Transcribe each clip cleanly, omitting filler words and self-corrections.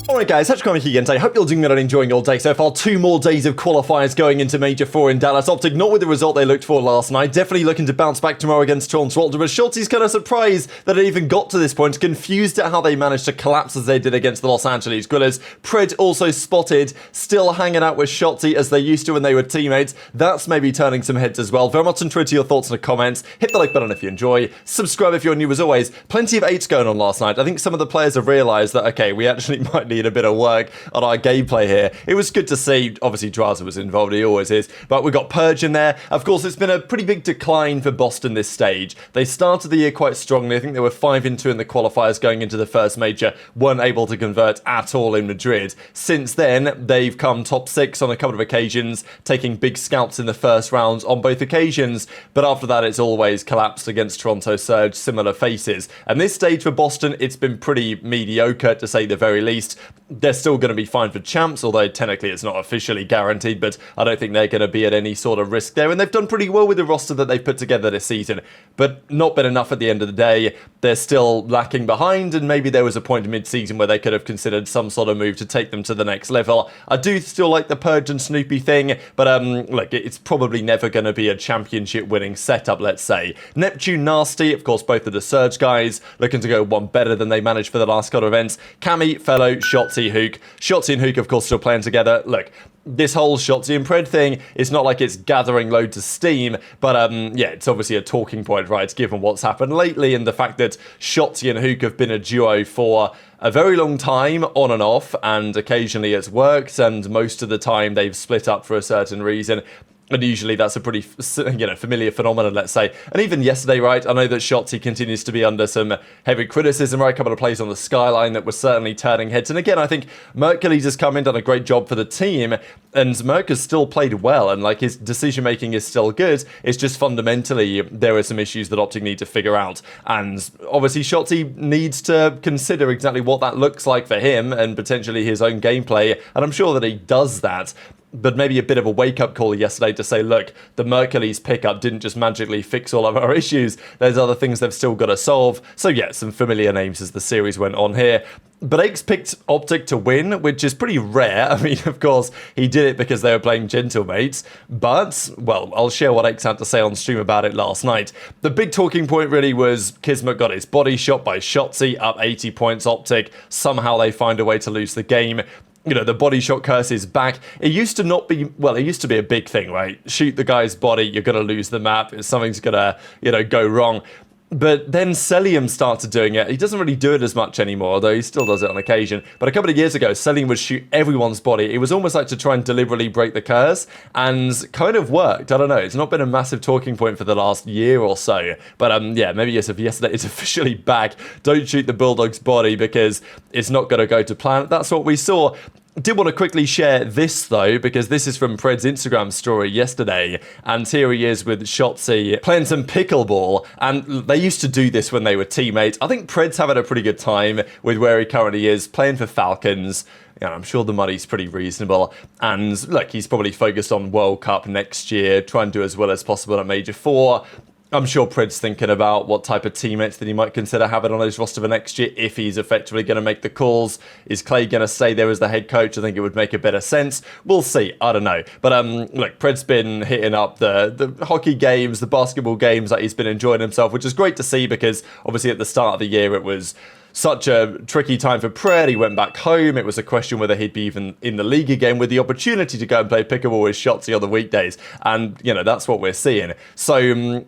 Alright guys, HyDra again today. Hope you're doing good and enjoying your day so far. 2 more days of qualifiers going into Major 4 in Dallas. OpTic not with the result they looked for last night. Definitely looking to bounce back tomorrow against Toronto. But Shotzzy's kind of surprised that it even got to this point. Confused at how they managed to collapse as they did against the Los Angeles Gunners. Pred also spotted, still hanging out with Shotzzy as they used to when they were teammates. That's maybe turning some heads as well. Very much intrigued to your thoughts in the comments. Hit the like button if you enjoy. Subscribe if you're new as always. Plenty of 8s going on last night. I think some of the players have realised that, okay, we actually might need a bit of work on our gameplay here. It was good to see, obviously Drazah was involved, he always is, but we got Purge in there. Of course, it's been a pretty big decline for Boston this stage. They started the year quite strongly. I think they were 5-2 in the qualifiers going into the first major, weren't able to convert at all in Madrid. Since then, they've come top 6 on a couple of occasions, taking big scalps in the first rounds on both occasions, but after that it's always collapsed against Toronto Surge, similar faces. And this stage for Boston, it's been pretty mediocre to say the very least. They're still going to be fine for champs, although technically it's not officially guaranteed, but I don't think they're going to be at any sort of risk there. And they've done pretty well with the roster that they've put together this season, but not been enough at the end of the day. They're still lacking behind, and maybe there was a point mid-season where they could have considered some sort of move to take them to the next level. I do still like the Purge and Snoopy thing, but look, it's probably never going to be a championship winning setup, let's say. Neptune, Nastie, of course, both of the Surge guys, looking to go one better than they managed for the last couple of events. Cammy, FeLo, Shotzzy, Huke. Shotzzy and Huke, of course, still playing together. Look, this whole Shotzzy and Pred thing, it's not like it's gathering loads of steam, but yeah, it's obviously a talking point, right, given what's happened lately and the fact that Shotzzy and Huke have been a duo for a very long time, on and off, and occasionally it's worked, and most of the time they've split up for a certain reason. And usually that's a pretty, familiar phenomenon, let's say. And even yesterday, right, I know that Shotzzy continues to be under some heavy criticism, right? A couple of plays on the skyline that were certainly turning heads. And again, I think Mercury's has come in, done a great job for the team, and Merc has still played well, and like his decision-making is still good. It's just fundamentally, there are some issues that OpTic need to figure out. And obviously Shotzzy needs to consider exactly what that looks like for him and potentially his own gameplay. And I'm sure that he does that. But maybe a bit of a wake-up call yesterday to say, look, the Mercury's pickup didn't just magically fix all of our issues. There's other things they've still got to solve. So yeah, some familiar names as the series went on here. But Aix picked OpTic to win, which is pretty rare. I mean, of course, he did it because they were playing Gentlemates. But, well, I'll share what Aix had to say on stream about it last night. The big talking point really was Kismet got his body shot by Shotzzy, up 80 points OpTic. Somehow they find a way to lose the game. You know, the body shot curse is back. It used to not be, well, it used to be a big thing, right? Shoot the guy's body, you're going to lose the map. Something's going to, go wrong. But then Cellium started doing it. He doesn't really do it as much anymore, though he still does it on occasion. But a couple of years ago, Cellium would shoot everyone's body. It was almost like to try and deliberately break the curse, and kind of worked. I don't know. It's not been a massive talking point for the last year or so. But yeah, maybe as of yesterday, it's officially back. Don't shoot the Bulldog's body because it's not going to go to plan. That's what we saw. Did want to quickly share this though, because this is from Pred's Instagram story yesterday, and here he is with Shotzzy playing some pickleball, and they used to do this when they were teammates. I think Pred's having a pretty good time with where he currently is, playing for Falcons. I'm sure the money's pretty reasonable, and look, he's probably focused on World Cup next year, try and do as well as possible at Major 4. I'm sure Pred's thinking about what type of teammates that he might consider having on his roster for next year if he's effectively going to make the calls. Is Clay going to stay there as the head coach? I think it would make a better sense. We'll see. I don't know. But look, Pred's been hitting up the hockey games, the basketball games that he's been enjoying himself, which is great to see because obviously at the start of the year it was such a tricky time for Pred. He went back home. It was a question whether he'd be even in the league again with the opportunity to go and play pickleball with Shotzzy on the weekdays. And, that's what we're seeing. So,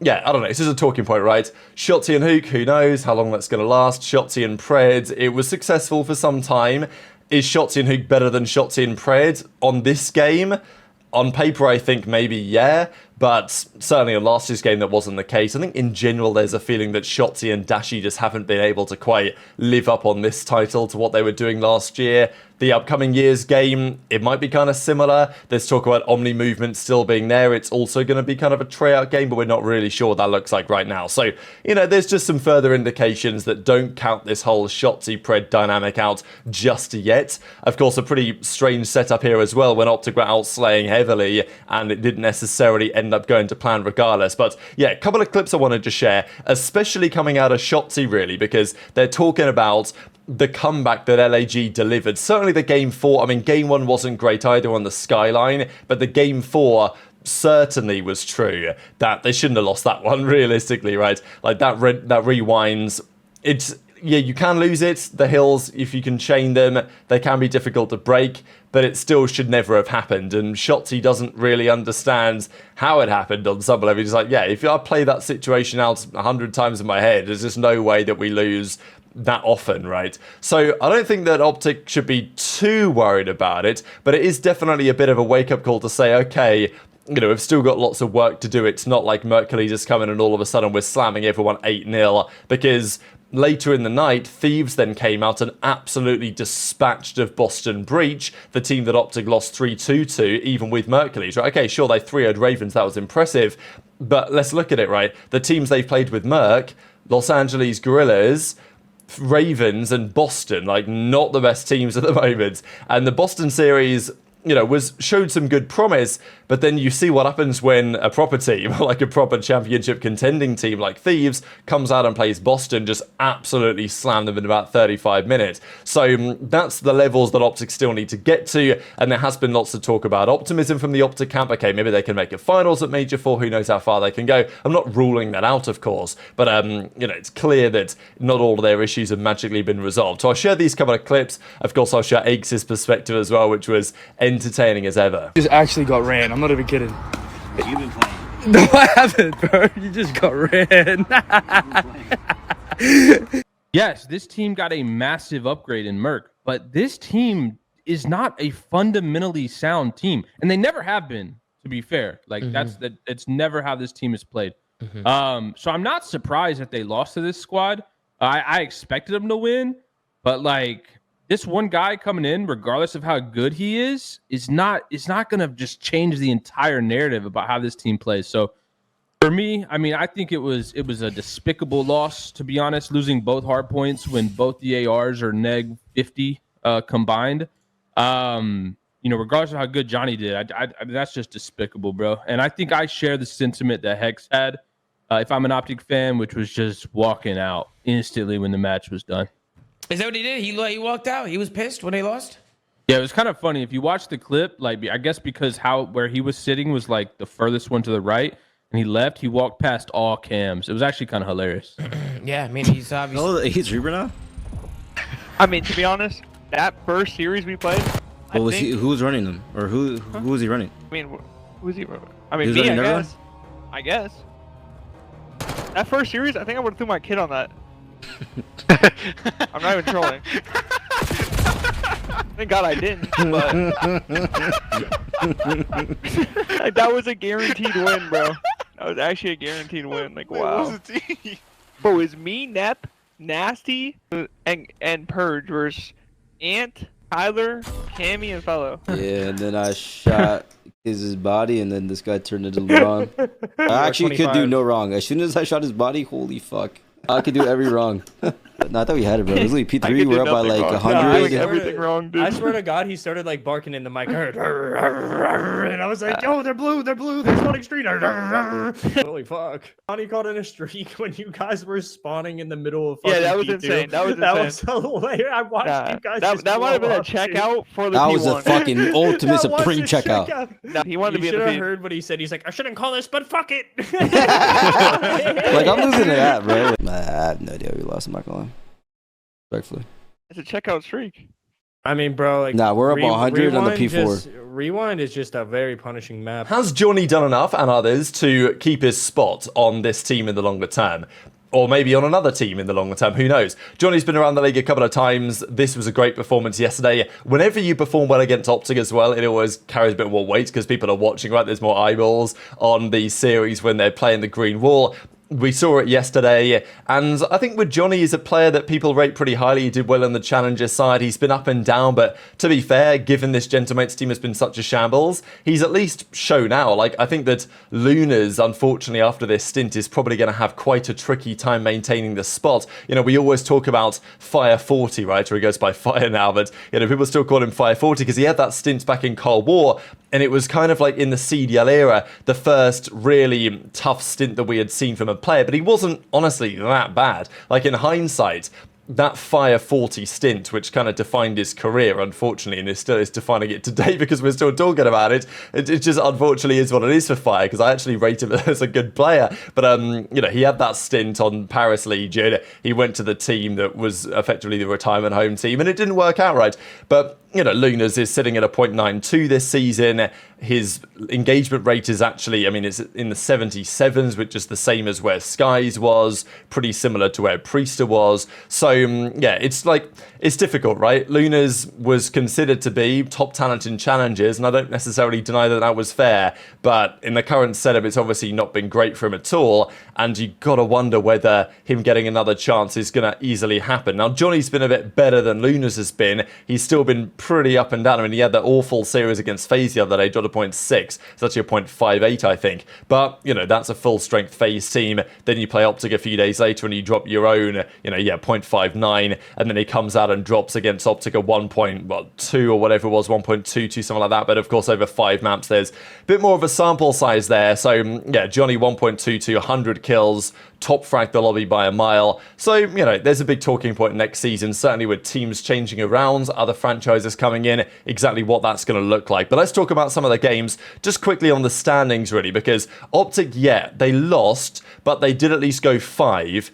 yeah, I don't know. This is a talking point, right? Shotzzy and Huke, who knows how long that's going to last. Shotzzy and Pred, it was successful for some time. Is Shotzzy and Huke better than Shotzzy and Pred on this game? On paper, I think maybe, yeah. But certainly on last year's game, that wasn't the case. I think in general, there's a feeling that Shotzzy and Dashy just haven't been able to quite live up on this title to what they were doing last year. The upcoming year's game, it might be kind of similar. There's talk about Omni movement still being there. It's also going to be kind of a tryout game, but we're not really sure what that looks like right now. So, there's just some further indications that don't count this whole Shotzzy-Pred dynamic out just yet. Of course, a pretty strange setup here as well when OpTic were out slaying heavily, and it didn't necessarily end end up going to plan regardless. But yeah, a couple of clips I wanted to share, especially coming out of Shotzzy, really, because they're talking about the comeback that LAG delivered. Certainly the game 4, I mean, game 1 wasn't great either on the skyline, but the game 4 certainly was true that they shouldn't have lost that one, realistically, right? Like that rewinds. It's, yeah, you can lose it. The hills, if you can chain them, they can be difficult to break, but it still should never have happened. And Shotzzy doesn't really understand how it happened on some level. He's like, yeah, if I play that situation out 100 times in my head, there's just no way that we lose that often, right? So I don't think that OpTic should be too worried about it, but it is definitely a bit of a wake-up call to say, okay, you know, we've still got lots of work to do. It's not like Mercury just coming and all of a sudden we're slamming everyone 8-0, because later in the night, Thieves then came out and absolutely dispatched of Boston Breach, the team that OpTic lost 3-2 to, even with Mercury. Right? Okay, sure, they 3-0'd Ravens, that was impressive, but let's look at it, right? The teams they've played with Merc, Los Angeles Guerrillas, Ravens and Boston, like not the best teams at the moment. And the Boston series, you know, showed some good promise, but then you see what happens when a proper team, like a proper championship contending team like Thieves, comes out and plays Boston, just absolutely slam them in about 35 minutes. So that's the levels that OpTic still need to get to, and there has been lots of talk about optimism from the OpTic camp. Okay, maybe they can make a finals at Major 4, who knows how far they can go. I'm not ruling that out, of course, but you know, it's clear that not all of their issues have magically been resolved. So I'll share these couple of clips. Of course, I'll share aBeZy's perspective as well, which was entertaining as ever. Just actually got ran. I'm not even kidding. You've been playing. No, I haven't, bro. You just got ran. Yes, this team got a massive upgrade in Merc, but this team is not a fundamentally sound team, and they never have been, to be fair. Like it's never how this team has played. So I'm not surprised that they lost to this squad. I expected them to win, but like this one guy coming in, regardless of how good he is not gonna just change the entire narrative about how this team plays. So for me, I mean, I think it was a despicable loss, to be honest, losing both hard points when both the ARs are neg 50 combined. You know, regardless of how good Johnny did, I mean, that's just despicable, bro. And I think I share the sentiment that Hex had, if I'm an OpTic fan, which was just walking out instantly when the match was done. Is that what he did? He walked out. He was pissed when they lost. Yeah, it was kind of funny. If you watch the clip, like I guess because where he was sitting was like the furthest one to the right, and he left, he walked past all cams. It was actually kind of hilarious. Yeah, I mean, he's obviously... Oh, he's Reaper now? I mean, to be honest, that first series we played... Who was running them? Or who was he running? I mean, who's he running? I mean, He was me, running I everyone? guess. I guess. That first series, I think I would have threw my kid on that. I'm not even trolling. Thank God I didn't, but... like, that was a guaranteed win, bro. That was actually a guaranteed win. Like, wow. What was the team? Bro, it was me, Nep, Nastie, and Purge versus Ant, Tyler, Cammy, and FeLo. Yeah, and then I shot his body, and then this guy turned into LeBron. I actually could do no wrong. As soon as I shot his body, holy fuck. I could do every wrong. No, I thought we had it, bro. It was like P3, we're up by like 100. No, everything wrong, dude. I swear to God, he started like barking in the mic. And I was like, yo, they're blue, they're spawning street. Holy fuck. Johnny caught in a streak when you guys were spawning in the middle of fucking Yeah, that was P2. insane. That was That insane. was hilarious. I watched you guys that might have been a checkout for the That P1. was a fucking ultimate supreme checkout. No, he wanted to be You in should the have P. heard what he said. He's like, I shouldn't call this, but fuck it. Like, I'm losing to that, bro. I have no idea we lost, I'm not gonna lie. Respectfully. It's a checkout streak. I mean, bro, like, Nah, we're up 100 on the P4. Rewind is just a very punishing map. Has Johnny done enough, and others, to keep his spot on this team in the longer term? Or maybe on another team in the longer term, who knows? Johnny's been around the league a couple of times. This was a great performance yesterday. Whenever you perform well against OpTic as well, it always carries a bit more weight because people are watching, right? There's more eyeballs on the series when they're playing the green wall. We saw it yesterday, and I think with Johnny, he's a player that people rate pretty highly. He did well on the challenger side. He's been up and down, but to be fair, given this Gentlemates team has been such a shambles, he's at least shown out. Like, I think that Lunarz, unfortunately, after this stint, is probably going to have quite a tricky time maintaining the spot. You know, we always talk about Fire 40, right? Or he goes by Fire now, but, you know, people still call him Fire 40 because he had that stint back in Cold War. And it was kind of like in the CDL era, the first really tough stint that we had seen from a player, but he wasn't honestly that bad. Like in hindsight, that Fire 40 stint, which kind of defined his career, unfortunately, and is still is defining it today because we're still talking about it. It just unfortunately is what it is for Fire, because I actually rate him as a good player. But you know, he had that stint on Paris Legion. He went to the team that was effectively the retirement home team, and it didn't work out right. But you know, Lunarz is sitting at a 0.92 this season. His engagement rate is actually, I mean, it's in the 77s, which is the same as where Skyz was, pretty similar to where Priester was. So, yeah, it's like, it's difficult, right? Lunarz was considered to be top talent in challenges, and I don't necessarily deny that that was fair, but in the current setup, it's obviously not been great for him at all, and you gotta wonder whether him getting another chance is gonna easily happen. Now, Johnny's been a bit better than Lunarz has been. He's still been pretty up and down. I mean, he had that awful series against FaZe the other day, dropped a 0.6. It's actually a 0.58, I think. But, you know, that's a full-strength FaZe team. Then you play OpTic a few days later and you drop your own, you know, 0.59. And then he comes out and drops against OpTic at 1.2 or whatever it was, 1.22, something like that. But, of course, over 5 maps, there's a bit more of a sample size there. So, yeah, Johnny 1.22, 100 kills, top frag the lobby by a mile. So, you know, there's a big talking point next season, certainly with teams changing around, other franchises coming in, exactly what that's going to look like. But let's talk about some of the games just quickly on the standings, really, because OpTic, yeah, they lost, but they did at least go 5.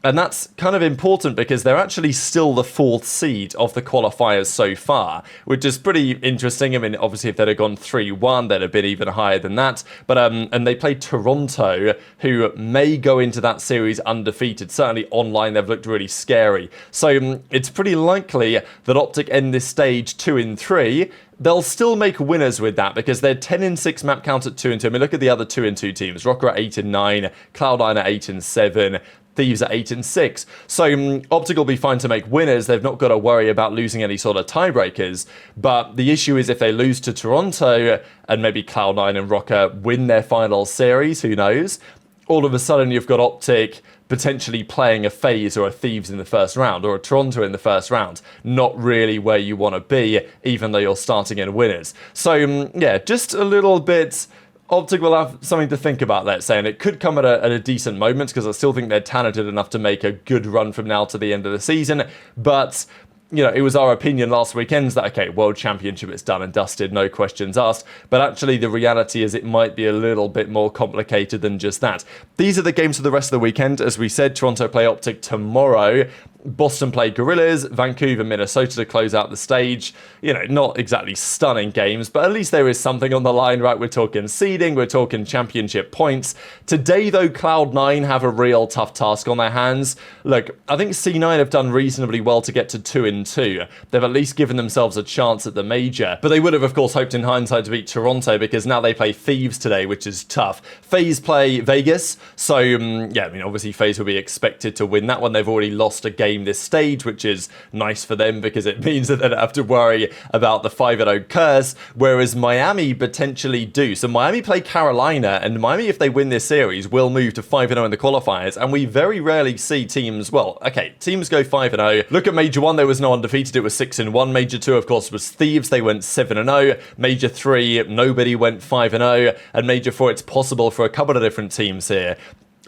And that's kind of important because they're actually still the 4th seed of the qualifiers so far, which is pretty interesting. I mean, obviously, if they'd have gone 3-1, they'd have been even higher than that. But and they play Toronto, who may go into that series undefeated. Certainly online, they've looked really scary. So it's pretty likely that OpTic end this stage 2-3. They'll still make winners with that because they're 10-6 map count at 2-2. I mean, look at the other 2-2 teams. Rocker at 8-9, Cloud9 at 8-7. Thieves at 8-6. So OpTic will be fine to make winners. They've not got to worry about losing any sort of tiebreakers. But the issue is if they lose to Toronto and maybe Cloud9 and Rocker win their final series, who knows? All of a sudden you've got OpTic potentially playing a FaZe or a Thieves in the first round or a Toronto in the first round. Not really where you want to be, even though you're starting in winners. So yeah, just a little bit... OpTic will have something to think about, let's say, and it could come at a decent moment because I still think they're talented enough to make a good run from now to the end of the season. But, you know, it was our opinion last weekend that, okay, World Championship is done and dusted, no questions asked. But actually, the reality is it might be a little bit more complicated than just that. These are the games for the rest of the weekend. As we said, Toronto play OpTic tomorrow. Boston play Gorillas, Vancouver, Minnesota to close out the stage. You know, not exactly stunning games, but at least there is something on the line, right? We're talking seeding, we're talking championship points. Today, though, Cloud9 have a real tough task on their hands. Look, I think C9 have done reasonably well to get to 2-2. They've at least given themselves a chance at the major, but they would have, of course, hoped in hindsight to beat Toronto because now they play Thieves today, which is tough. FaZe play Vegas, so, yeah, I mean, obviously FaZe will be expected to win that one. They've already lost a game this stage, which is nice for them because it means that they don't have to worry about the 5-0 curse, whereas Miami potentially do. So Miami play Carolina, and Miami, if they win this series, will move to 5-0 in the qualifiers, and we very rarely see teams, well, okay, teams go 5-0. Look at Major 1, there was no undefeated, it was 6-1. Major 2, of course, was Thieves, they went 7-0. Major 3, nobody went 5-0, and Major 4, it's possible for a couple of different teams here.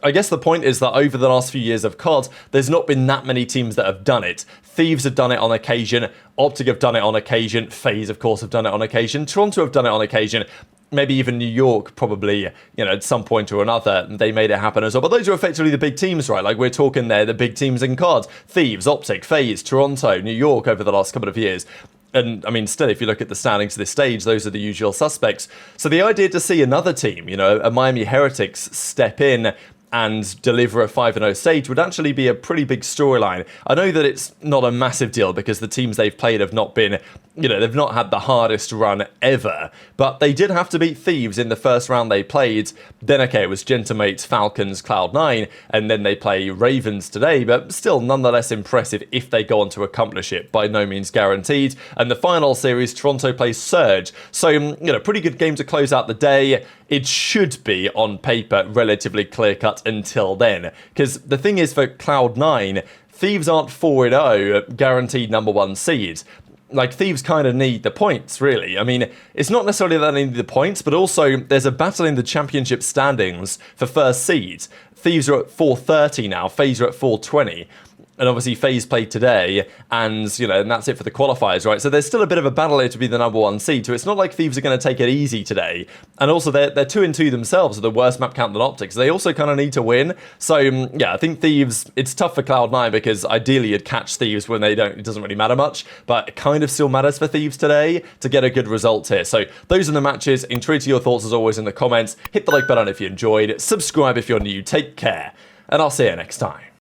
I guess the point is that over the last few years of COD, there's not been that many teams that have done it. Thieves have done it on occasion, OpTic have done it on occasion, FaZe, of course, have done it on occasion, Toronto have done it on occasion, maybe even New York probably, you know, at some point or another, they made it happen as well. But those are effectively the big teams, right? Like, we're talking there, the big teams in COD. Thieves, OpTic, FaZe, Toronto, New York over the last couple of years. And, I mean, still, if you look at the standings of this stage, those are the usual suspects. So the idea to see another team, you know, a Miami Heretics step in and deliver a 5-0 stage would actually be a pretty big storyline. I know that it's not a massive deal because the teams they've played have not been, you know, they've not had the hardest run ever, but they did have to beat Thieves in the first round they played. Then, okay, it was Gentamates, Falcons, Cloud9, and then they play Ravens today, but still nonetheless impressive if they go on to accomplish it. By no means guaranteed. And the final series, Toronto plays Surge. So, you know, pretty good game to close out the day. It should be, on paper, relatively clear-cut until then. Because the thing is, for Cloud9, Thieves aren't 4-0, guaranteed number 1 seed. like, Thieves kind of need the points, really. I mean, it's not necessarily that they need the points, but also there's a battle in the championship standings for first seed. Thieves are at 430 now, FaZe are at 420. And obviously FaZe played today, and, you know, and that's it for the qualifiers, right? So there's still a bit of a battle here to be the #1 seed, so it's not like Thieves are going to take it easy today. And also, they're 2-2 themselves with the worst map count than OpTic, so they also kind of need to win. So, yeah, I think Thieves, it's tough for Cloud9 because ideally you'd catch Thieves when they don't, it doesn't really matter much, but it kind of still matters for Thieves today to get a good result here. So those are the matches. Intrigued to your thoughts as always in the comments. Hit the like button if you enjoyed. Subscribe if you're new. Take care, and I'll see you next time.